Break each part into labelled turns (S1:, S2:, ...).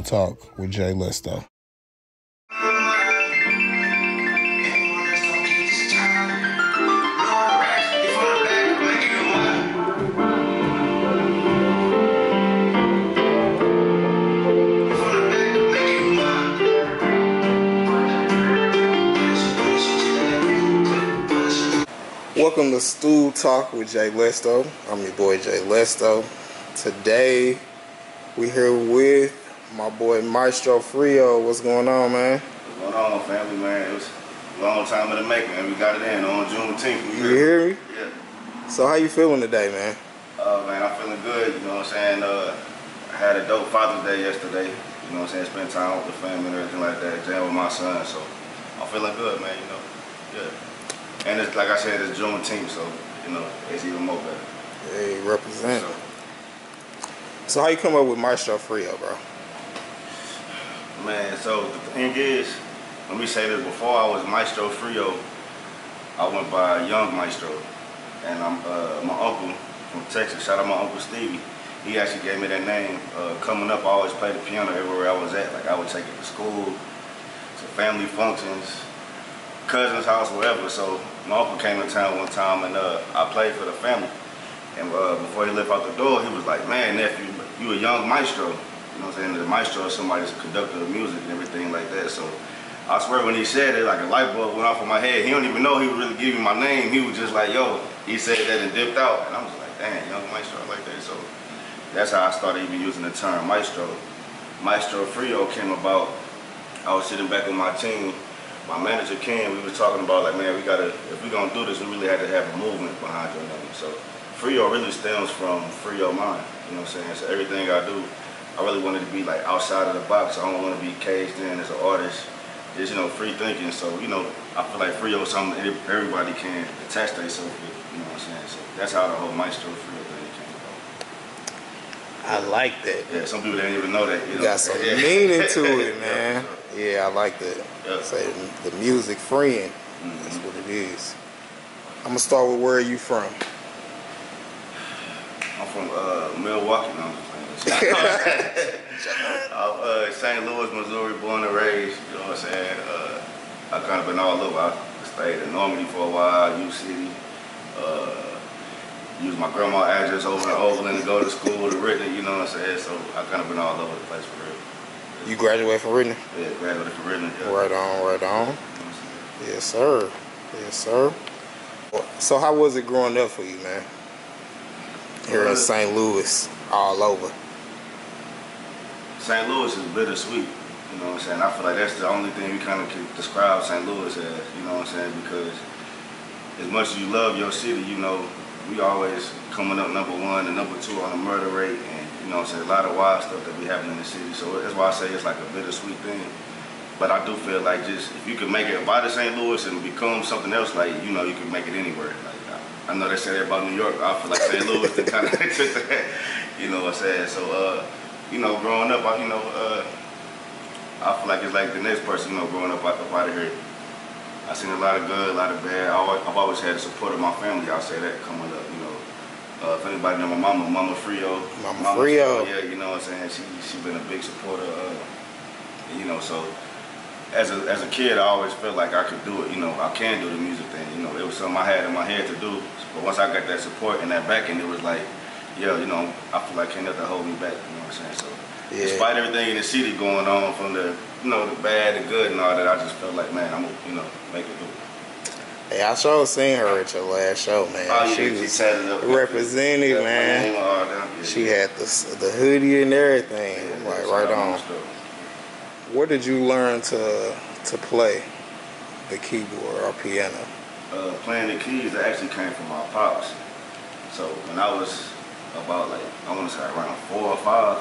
S1: Talk with Jay Listo. Welcome to Stool Talk with Jay Listo. I'm your boy Jay Listo. Today we here with my boy Miistro Freeyo. What's going on, man?
S2: What's going on, family, man? It was a long time in the making, man. We got it in on Juneteenth.
S1: You hear me?
S2: Yeah.
S1: So how you feeling today, man?
S2: Man, I'm feeling good, you know what I'm saying? I had a dope Father's Day yesterday, you know what I'm saying? Spent time with the family and everything like that, jam with my son, so I'm feeling good, man, you know? Yeah. And it's, like I said, it's Juneteenth, so, you know, it's even more better.
S1: Hey, represent. So how you come up with Miistro Freeyo, bro?
S2: Man, so the thing is, let me say this, before I was Miistro Freeyo, I went by Young Miistro. And I'm my uncle from Texas, shout out my Uncle Stevie, he actually gave me that name. Coming up, I always played the piano everywhere I was at. Like, I would take it to school, to family functions, cousin's house, wherever. So my uncle came in town one time and I played for the family. And before he left out the door, he was like, man, nephew, you a young maestro. You know what I'm saying? The maestro is somebody that's a conductor of music and everything like that. So I swear when he said it, like a light bulb went off in my head. He don't even know he would really give me my name. He was just like, yo, he said that and dipped out. And I was like, dang, young maestro, I like that. So that's how I started even using the term maestro. Miistro Freeyo came about. I was sitting back with my team. My manager Ken, we was talking about like, man, we gotta, if we're gonna do this, we really had to have a movement behind your name. So Freeyo really stems from free your mind, you know what I'm saying? So everything I do, I really wanted to be like outside of the box. I don't want to be caged in as an artist. Just, you know, free thinking. So, you know, I feel like Freeyo is something that everybody can attach themselves with, you know what I'm saying? So that's how the whole Miistro Freeyo thing came about.
S1: I like that.
S2: Yeah, some people didn't even know that. You
S1: got some meaning to it, man. Yeah, I like that.
S2: Yeah.
S1: Say the music freeing. That's what it is. I'm gonna start with where are you from?
S2: I'm from Milwaukee. No, I'm just playing. I'm St. Louis, Missouri, born and raised. You know what I'm saying? I kind of been all over. I stayed in Normandy for a while, U City. Used my grandma's address over in Overland to go to school to Ridley. You know what I'm saying? So I kind of been all over the place for real.
S1: You graduated from Ridley?
S2: Yeah, graduated from Ridley. Yeah.
S1: Right on, right on. Yes, sir. Yes, sir. So how was it growing up for you, man? Here in St. Louis, all over.
S2: St. Louis is bittersweet. You know what I'm saying? I feel like that's the only thing we kind of can describe St. Louis as. You know what I'm saying? Because as much as you love your city, you know, we always coming up #1 and #2 on the murder rate. You know what I'm saying? A lot of wild stuff that be happening in the city. So that's why I say it's like a bittersweet thing. But I do feel like just if you can make it out of St. Louis and become something else, like, you know, you can make it anywhere. Like I know they say that about New York. I feel like St. Louis they kind of took that. You know what I'm saying? So you know, growing up, I feel like it's like the next person, you know, growing up out of here. I seen a lot of good, a lot of bad. I've always had the support of my family. I'll say that coming up, you know. If anybody know my Mama Freeyo.
S1: Mama Freeyo.
S2: Yeah, you know what I'm saying? She been a big supporter. You know, so as a kid, I always felt like I could do it. You know, I can do the music thing. You know, it was something I had in my head to do. But once I got that support and that backing, it was like, yeah, you know, I feel like can't nothing hold me back. You know what I'm saying? So despite everything in the city going on, from the, you know, the bad, the good, and all that, I just felt like, man, I'm gonna, you know, make it do.
S1: Hey, I sure seen her at your last show, man.
S2: Oh, yeah,
S1: she was represented, man. She had the hoodie and everything.
S2: Yeah,
S1: like right on. Where did you learn to play the keyboard or piano?
S2: Playing the keys, that actually came from my pops. So when I was about, like, I want to say around 4 or 5,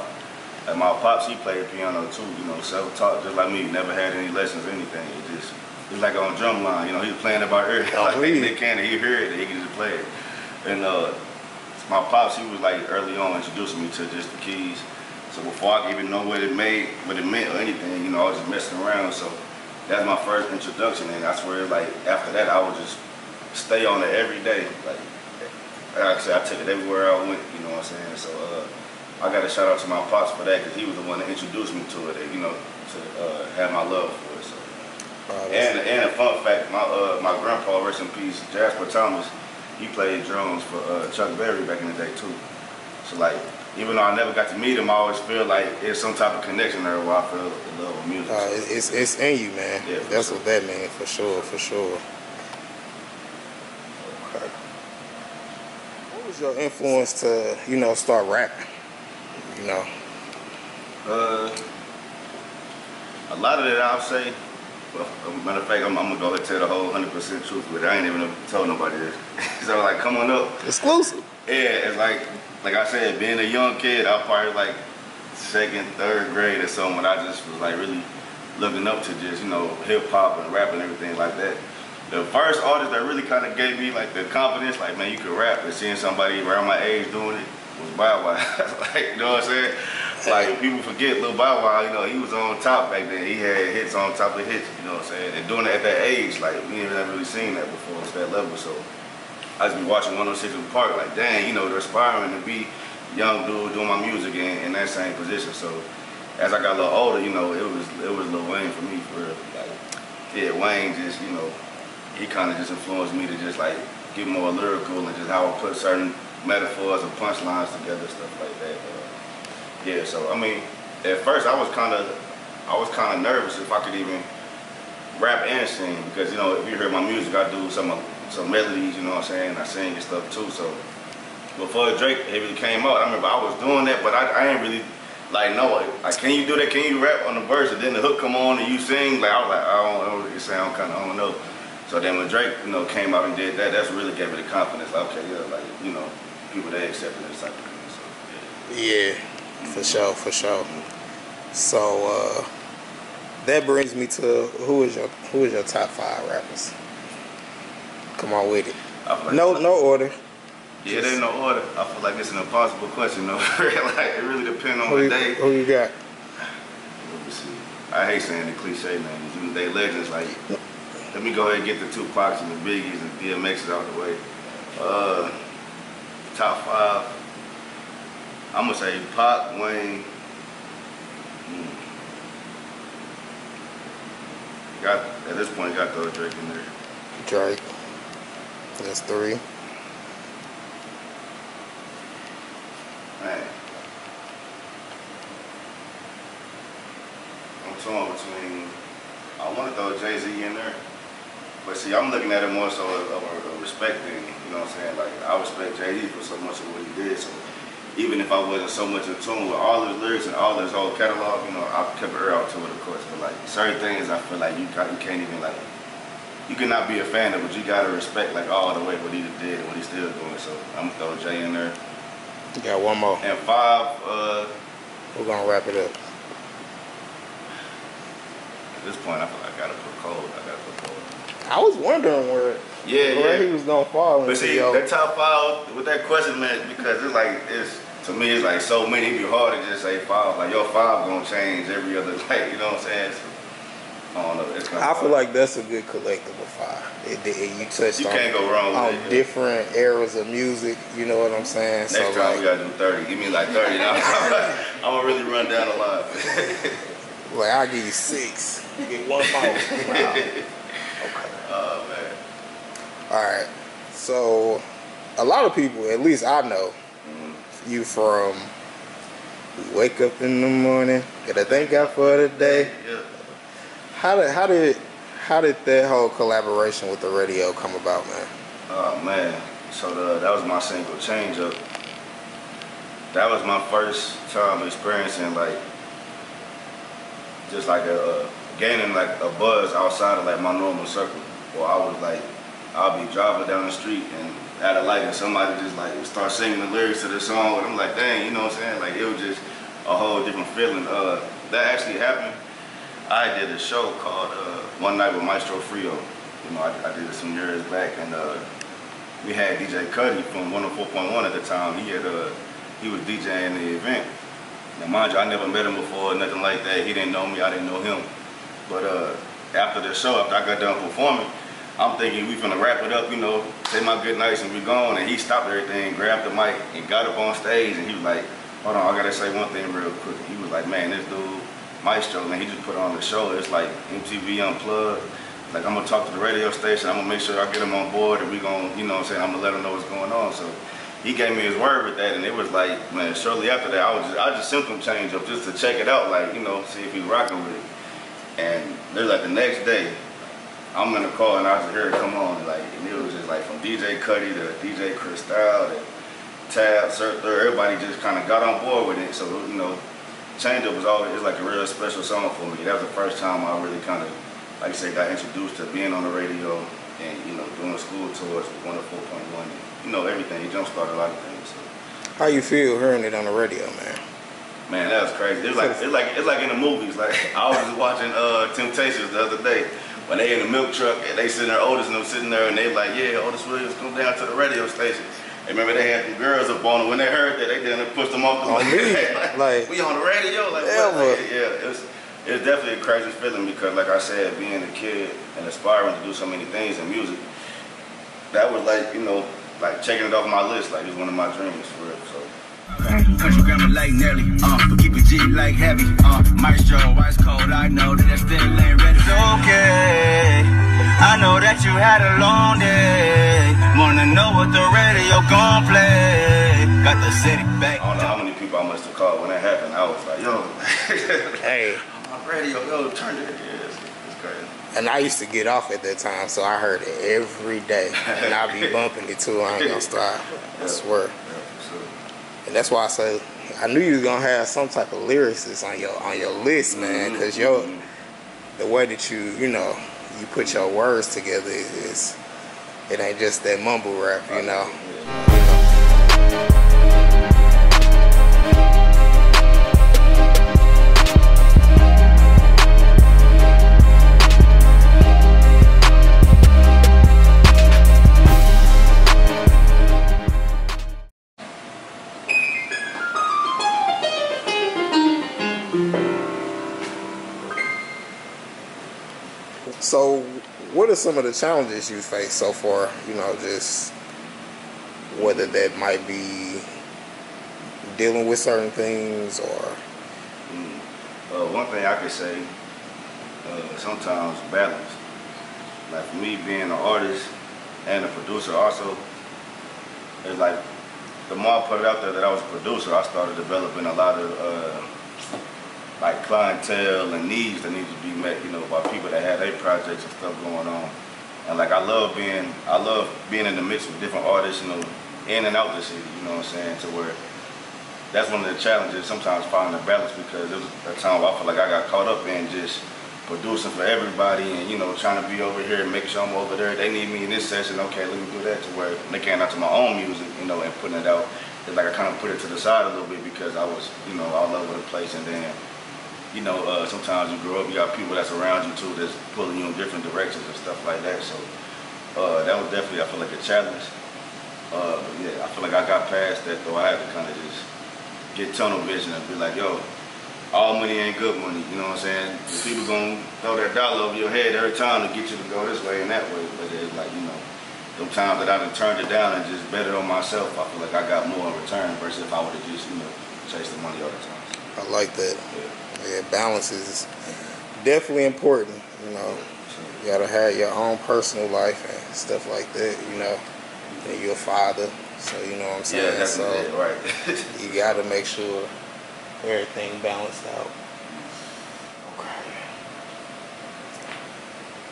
S2: and my pops, he played piano too, you know, self-taught, just like me. Never had any lessons or anything. It was like on drum line, you know, he was playing it by ear. Like Nick Cannon, he heard it, he could just play it. And my pops, he was like early on introducing me to just the keys. So before I could even know what it meant or anything, you know, I was just messing around. So that's my first introduction, and I swear, like, after that, I would just stay on it every day. Like I said, I took it everywhere I went, you know what I'm saying? So I got to shout out to my pops for that because he was the one that introduced me to it. You know, to have my love for it. So. And a fun fact, my grandpa, rest in peace, Jasper Thomas, he played drums for Chuck Berry back in the day too. So like, even though I never got to meet him, I always feel like there's some type of connection there where I feel the love of music.
S1: It's in you, man.
S2: Yeah,
S1: that's
S2: sure.
S1: what that means, for sure, for sure. Okay. What was your influence to, you know, start rapping? You know?
S2: A lot of it I'll say. Well, matter of fact, I'm gonna go ahead and tell the whole 100% truth, but I ain't even told nobody this. So like, coming up,
S1: Exclusive.
S2: yeah, it's like I said, being a young kid, I was probably like 2nd, 3rd grade or something, when I just was like really looking up to just, you know, hip hop and rap and everything like that. The first artist that really kind of gave me like the confidence, like, man, you can rap, and seeing somebody around my age doing it was Bow Wow. Like, you know what I'm saying? Like, people forget Lil Bow Wow, you know, he was on top back then. He had hits on top of hits, you know what I'm saying? And doing it at that age, like, we ain't never really seen that before at that level. So I just be watching 106 in the park, like, dang, you know, they're aspiring to be young dude doing my music in that same position. So as I got a little older, you know, it was Lil Wayne for me, for real. Like, yeah, Wayne just, you know, he kind of just influenced me to just like get more lyrical and just how I put certain metaphors and punchlines together, stuff like that. Yeah, so I mean, at first I was kind of nervous if I could even rap and sing, because you know, if you hear my music, I do some melodies, you know what I'm saying, I sing and stuff too. So before Drake really came out, I remember I was doing that, but I ain't really like know it. Like, can you do that? Can you rap on the verse and then the hook come on and you sing? Like, I was like, I don't really sound kind of, I don't know. So then when Drake, you know, came out and did that, that's really gave me the confidence. Like, okay, yeah, like, you know, people, they accepted this type of thing. So
S1: Yeah, for sure, for sure. So that brings me to who is your top 5 rappers? Come on with it.
S2: Like
S1: no order.
S2: Yeah, there ain't no order. I feel like it's an impossible question, though. Like, it really depends on the day.
S1: Who you got?
S2: Let me see. I hate saying the cliche names. They legends. Like, let me go ahead and get the Tupacs and the Biggies and DMXs out the way. Top 5. I'm gonna say Pac, Wayne. Got at this point, got throw Drake in there.
S1: Drake. That's 3.
S2: Man, I'm torn between. I want to throw Jay-Z in there, but see, I'm looking at it more so of a respect thing. You know what I'm saying? Like, I respect Jay-Z for so much of what he did. So even if I wasn't so much in tune with all his lyrics and all his whole catalog, you know, I kept it real to it, of course. But like certain things, I feel like you can't even like. You cannot be a fan of, but you gotta respect like all the way what he did and what he's still doing. So I'm gonna throw Jay in there.
S1: You got one more.
S2: And 5,
S1: we're gonna wrap it up.
S2: At this point, I feel like I gotta put Cole.
S1: I was wondering where he was gonna fall into.
S2: But see, that top 5 with that question, man, because to me it's like so many. It'd be hard to just say 5. Like, your 5 gonna change every other, like, you know what I'm saying? So, I don't know. It's
S1: I feel like that's a good collective of 5. You touched
S2: you can't go wrong with it,
S1: different eras of music. You know what I'm saying?
S2: Next time like, we gotta do 30. Give me like 30. I'm gonna really run down a lot.
S1: Like, I'll give you 6. You get one more. Wow. Okay.
S2: Oh man.
S1: All right. So, a lot of people, at least I know, you from we wake up in the morning, gotta thank God for the day.
S2: Yeah.
S1: How did that whole collaboration with the radio come about, man?
S2: Oh man. So that was my single, Change Up. That was my first time experiencing like just like gaining like a buzz outside of like my normal circle. Or I was like, I'll be driving down the street and at a light and somebody just like start singing the lyrics to the song, and I'm like, dang, you know what I'm saying? Like, it was just a whole different feeling. That actually happened. I did a show called One Night with Miistro Freeyo. You know, I did it some years back, and we had DJ Cuddy from 104.1 at the time. He was DJing the event. Now, mind you, I never met him before, nothing like that. He didn't know me, I didn't know him. But after the show, after I got done performing, I'm thinking we finna wrap it up, you know, say my good nights and be gone. And he stopped everything, grabbed the mic, and got up on stage, and he was like, hold on, I gotta say one thing real quick. He was like, man, this dude, Miistro, man, he just put on the show. It's like MTV Unplugged. Like, I'm gonna talk to the radio station. I'm gonna make sure I get him on board, and we gonna, you know what I'm saying, I'm gonna let him know what's going on. So he gave me his word with that, and it was like, man, shortly after that, I just sent him change up just to check it out, like, you know, see if he's rocking with it. And they're like the next day, I'm in the car and I just heard it come on, like, and it was just like from DJ Cuddy to DJ Cristal to Tab, Sir Third, everybody just kind of got on board with it. So, you know, Change Up was always, it's like a real special song for me. That was the first time I really kind of, like you said, got introduced to being on the radio and, you know, doing school tours with 104.1. You know, everything. He jump-started a lot of things. So.
S1: How you feel hearing it on the radio, man?
S2: Man, that was crazy. It's like in the movies. Like, I was just watching Temptations the other day. When they in the milk truck and they sitting there, Otis and them sitting there, and they like, yeah, Otis Williams, come down to the radio station. And remember they had some girls up on them. When they heard that, they didn't push them off the like, we on the radio? Like, what? Like, yeah, it's definitely a crazy feeling because, like I said, being a kid and aspiring to do so many things in music, that was like, you know, like checking it off my list. Like, it's one of my dreams for real. So.
S3: Country grammar like Nelly, but keep it G like heavy, Miistro, ice cold, I know that still ain't ready. It's okay, I know that you had a long day, wanna know what the radio gon' play, got the city back.
S2: I don't know how many people I must have called when that happened. I was like, yo,
S1: hey,
S2: on my radio, yo, turn it. Yeah, it's crazy.
S1: And I used to get off at that time, so I heard it every day, and I be bumping it too. I ain't gonna stop. I swear. And that's why I say I knew you was gonna have some type of lyrics on your list, man, because the way that you know you put your words together is it ain't just that mumble rap, you know. So, what are some of the challenges you face so far? You know, just whether that might be dealing with certain things or.
S2: One thing I could say, sometimes balance. Like for me, being an artist and a producer also, it's like the more I put it out there that I was a producer, I started developing a lot of like clientele and needs that need to be met, you know, by people that had their projects and stuff going on. And like I love being in the mix with different artists, you know, in and out the city, you know what I'm saying, to where that's one of the challenges, sometimes finding the balance, because there was a time where I feel like I got caught up in just producing for everybody and, you know, trying to be over here and make sure I'm over there. They need me in this session, okay, let me do that, to where they came out to my own music, you know, and putting it out. It's like I kind of put it to the side a little bit because I was, you know, all over the place. And then, you know, sometimes you grow up, you got people that's around you too that's pulling you in different directions and stuff like that. So that was definitely, I feel like, a challenge. Yeah, I feel like I got past that though. I had to kind of just get tunnel vision and be like, yo, all money ain't good money, you know what I'm saying? The people gonna throw that dollar over your head every time to get you to go this way and that way. But it's like, you know, them times that I done turned it down and just bet it on myself, I feel like I got more in return versus if I would have just, you know, chased the money all the time.
S1: I like that. Yeah, balance is definitely important, you know. You gotta have your own personal life and stuff like that, you know. And you're a father, so you know what I'm saying?
S2: Yeah, that's
S1: so
S2: it, right.
S1: you gotta make sure everything balanced out. Okay.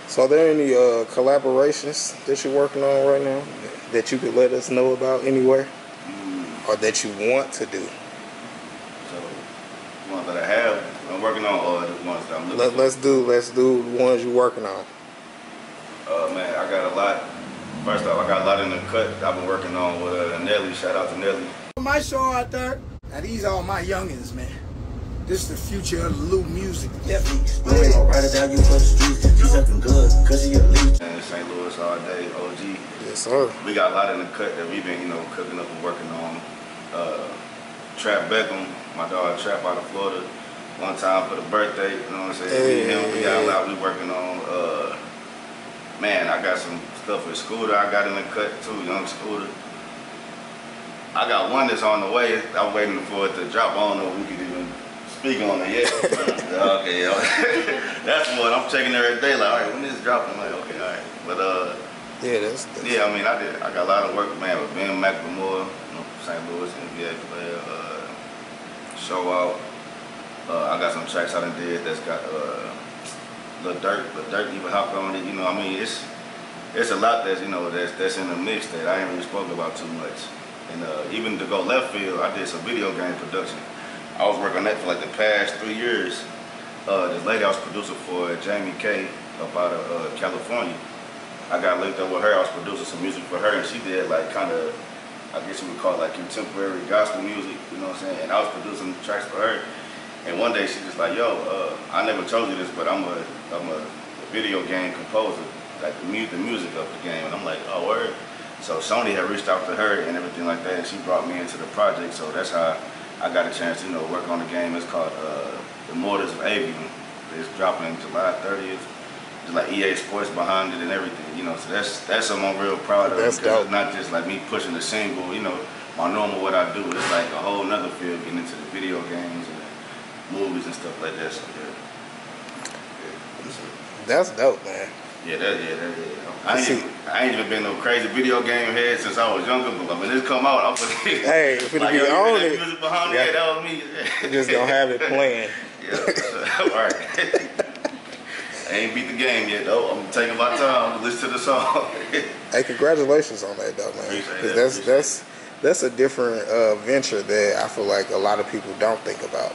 S1: So are there any collaborations that you're working on right now that you could let us know about anywhere? Or that you want to do?
S2: So, ones that I have, I'm working on, or the ones that I'm looking for?
S1: Let's do the ones you're working on.
S2: Man, I got a lot. First off, I got a lot in the cut I've been working on with Nelly. Shout out to Nelly.
S4: My show out there. Now these are my youngins, man. This is the future of the Lou music. Definitely.
S3: You ain't gonna write it down, you for the streets. You something good, cause you elite.
S2: And St. Louis all day, OG.
S1: Yes, sir.
S2: We got a lot in the cut that we've been, you know, cooking up and working on. Trap Beckham, my dog Trap out of Florida. One time for the birthday, you know what I'm saying?
S1: Hey.
S2: We got a lot we working on. Man, I got some stuff with Scooter I got in the cut too, Young Scooter. I got one that's on the way. I'm waiting for it to drop. I don't know if we could even speak on it yet. Okay, that's what I'm checking every day. Like, all right, when this dropping? I'm like, okay, all right. But
S1: yeah, that's
S2: yeah. I mean, I got a lot of work, man, with Ben McLemore, St. Louis, NBA player, Show Out. I got some tracks I done did that's got Lil Durk even hopped on it. You know, I mean, it's a lot that's that's in the mix that I ain't really spoke about too much. And even to go left field, I did some video game production. I was working on that for like the past 3 years. This lady I was producer for, Jamie K, up out of California. I got linked up with her. I was producing some music for her, and she did like kind of, I guess you would call it like contemporary gospel music. You know what I'm saying? And I was producing tracks for her. And one day she just like, yo, I never told you this, but I'm a video game composer, like the music of the game. And I'm like, oh, word. So Sony had reached out to her and everything like that, and she brought me into the project. So that's how I got a chance to, work on the game. It's called The Mortars of Avion. It's dropping July 30th. There's like EA Sports behind it and everything, So that's something I'm real proud of.
S1: That's
S2: because
S1: dope.
S2: It's not just like me pushing the single, my normal what I do. It's like a whole nother field, getting into the video games and movies and stuff like that. So yeah.
S1: That's dope, man.
S2: Yeah, I ain't even been no crazy video game head since I was younger, but when this come out, I'm gonna
S1: hey, if it
S2: like,
S1: be on
S2: that
S1: it,
S2: music behind it, that was me.
S1: You just gonna have it playing.
S2: Yeah, all right. I ain't beat the game yet though. I'm taking my time to listen to the song.
S1: Hey, congratulations on that though, man. Because that's a different venture that I feel like a lot of people don't think about.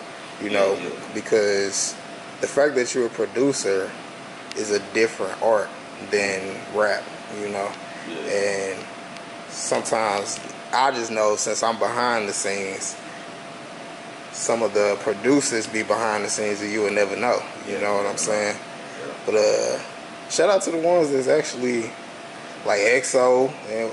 S1: Because the fact that you're a producer is a different art than rap,
S2: Yeah.
S1: And sometimes I just know, since I'm behind the scenes, some of the producers be behind the scenes that you would never know. You know what I'm saying?
S2: Yeah.
S1: But shout out to the ones that's actually like EXO and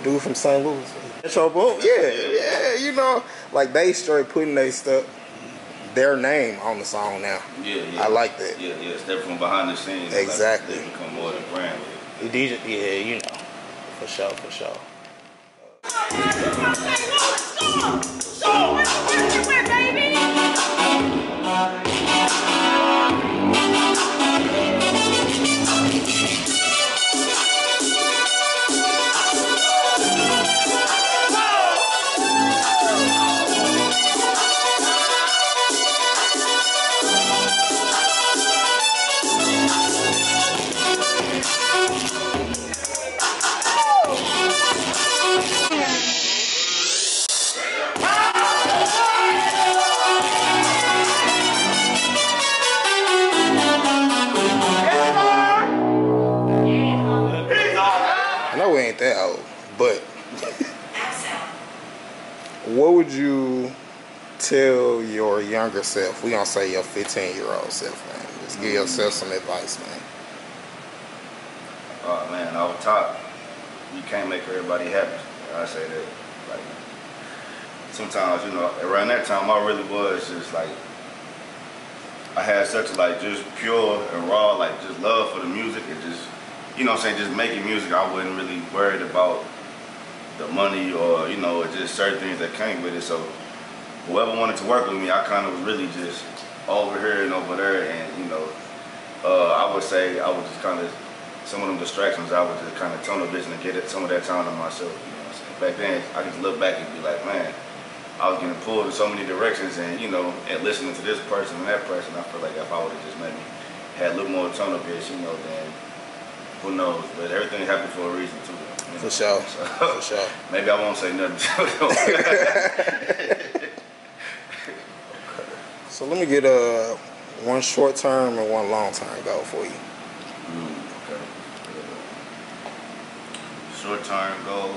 S1: dude from St. Louis. Metro Boom, yeah, like they straight putting their name on the song now.
S2: Yeah.
S1: I like that.
S2: Yeah. Step from behind the scenes.
S1: Exactly.
S2: Like, they become more than brand with
S1: DJ,
S2: it.
S1: yeah, for sure. I know we ain't that old, but what would you tell your younger self? We gonna say your 15-year-old self, man. Just give yourself some advice, man.
S2: Oh man, off top, you can't make everybody happy. I say that. Like sometimes, around that time, I really was just like, I had such like just pure and raw, like just love for the music and just, just making music. I wasn't really worried about the money or, just certain things that came with it. So whoever wanted to work with me, I kind of was really just over here and over there. And, I would say I was just kind of, some of them distractions, I would just kind of tunnel vision and get some of that time to myself. Back then, I just look back and be like, man, I was getting pulled in so many directions, and and listening to this person and that person, I feel like if I would have just maybe had a little more tunnel vision, then who knows? But everything happened for a reason too.
S1: For sure.
S2: So,
S1: for sure.
S2: Maybe I won't say nothing to them.
S1: So let me get one short term and one long term goal for you.
S2: Okay. Short term goal.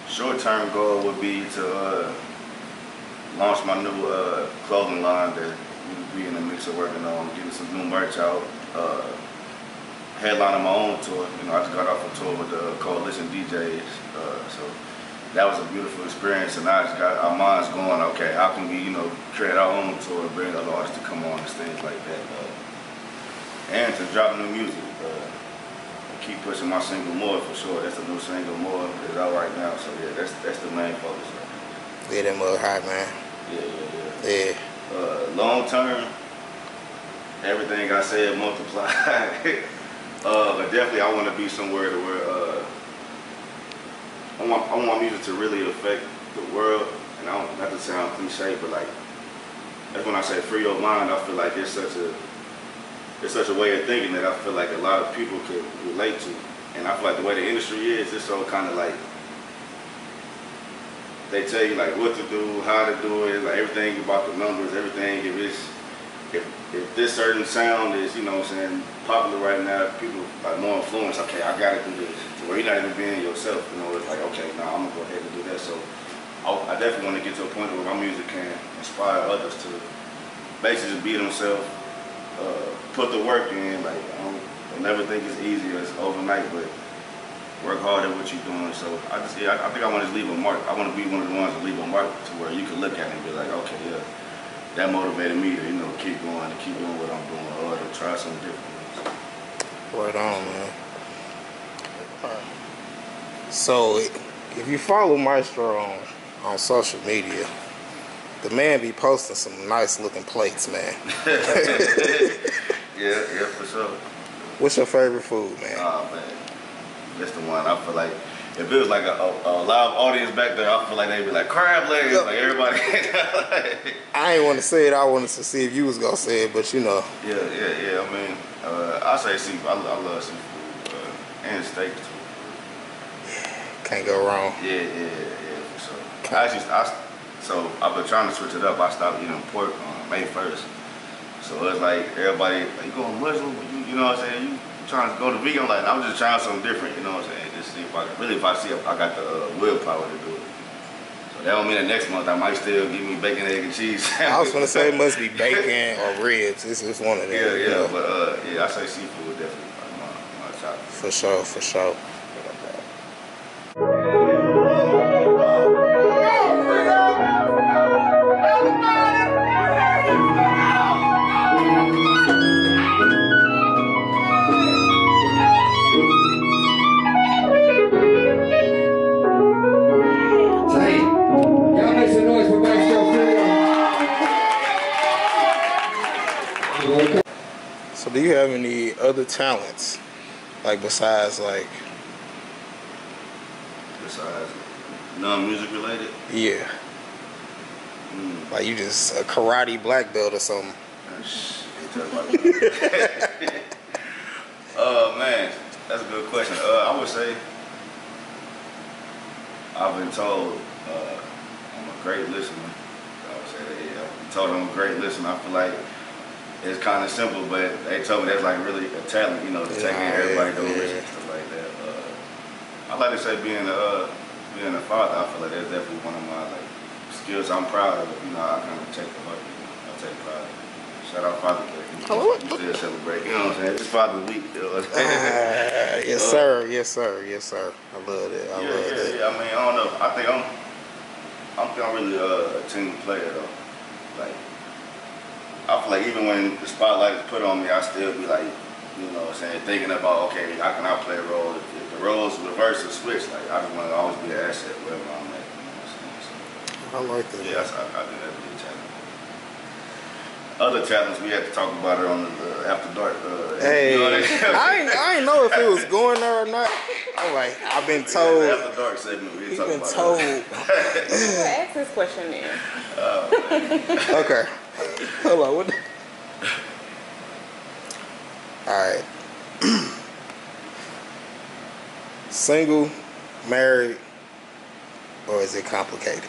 S2: Short-term goal would be to launch my new clothing line that we in the mix of working on, getting some new merch out, headlining my own tour. I just got off a tour with the Coalition DJs, so that was a beautiful experience, and I just got our minds going, okay, how can we, create our own tour, bring other artists to come on and things like that, and to drop new music. keep pushing my single more for sure. That's the new single more is out right now. So yeah, that's the main focus right now.
S1: Yeah, that mug hot, man.
S2: Yeah. Long term, everything I said multiply. But definitely I want to be somewhere to where I want music to really affect the world. And I don't, not to sound cliche, but like that's when I say free your mind. I feel like it's such a way of thinking that I feel like a lot of people could relate to. And I feel like the way the industry is, it's so kind of like they tell you like what to do, how to do it, like everything about the numbers, everything. If this certain sound is, you know what I'm saying, popular right now, people are more influenced. Okay, I gotta do this. To where you're not even being yourself. You know, it's like okay, now I'm gonna go ahead and do that. So I definitely want to get to a point where my music can inspire others to basically just be themselves, put the work in. Like I never think it's easy or it's overnight, but work hard at what you're doing. So I think I want to leave a mark. I want to be one of the ones to leave a mark to where you can look at it and be like, okay, yeah, that motivated me to, you know, keep going and keep doing what I'm doing or to try something different.
S1: Right on, man. So if you follow Miistro on social media, the man be posting some nice looking plates, man.
S2: Yeah, for sure.
S1: What's your favorite food, man?
S2: Oh man, that's the one. I feel like if it was like a live audience back there, I feel like they'd be like crab legs, like everybody.
S1: I ain't want to say it. I wanted to see if you was gonna say it, but you know.
S2: Yeah. I mean, I say seafood. I love seafood and steak too.
S1: Can't go wrong.
S2: Yeah, for sure. So I've been trying to switch it up. I stopped eating pork on May 1st. So it's like everybody, like, you going Muslim? You know what I'm saying? You trying to go to vegan? Like I'm just trying something different. You know what I'm saying? Just see if I see if I got the willpower to do it. So that don't mean that next month I might still give me bacon, egg, and cheese.
S1: I was gonna say it must be bacon or ribs. It's one of them.
S2: Yeah,
S1: you know?
S2: But I say seafood definitely my top.
S1: For sure. So do you have any other talents, like besides
S2: non-music related?
S1: Yeah. Like you just a karate black belt or something?
S2: Man, that's a good question. I would say I've been told I'm a great listener. I would say that, yeah, I've been told I'm a great listener. I feel like it's kind of simple, but they told me that's like really a talent, you know, to take in everybody doing and stuff like that. I like to say being a father, I feel like that's definitely one of my like skills I'm proud of. You know, I kind of take the heart, you know, I take pride. Shout out Father's Day. You still celebrate, you know what I'm saying? It's Father's Week, you know what I'm saying?
S1: Yes, sir. I love that. I love that.
S2: Yeah. I mean, I don't know. I think I'm really a team player though. Like, I feel like even when the spotlight is put on me, I still be like, you know what I'm saying, thinking about, okay, how can I play a role? If the roles reverse or switch, like, I just want to always be an asset wherever I'm at, you know what I'm saying? So,
S1: I like that.
S2: yeah, I do that big challenge. Other talents, we had to talk about it on the After Dark.
S1: Hey,
S2: you know what I mean?
S1: I ain't know if it was going there or not. I'm like, I've been told.
S2: Yeah, the After Dark segment, we
S1: You've
S2: talking
S1: been
S2: about
S1: told.
S5: Ask this question then.
S1: Okay. Hold on. What? All right. Single, married, or is it complicated?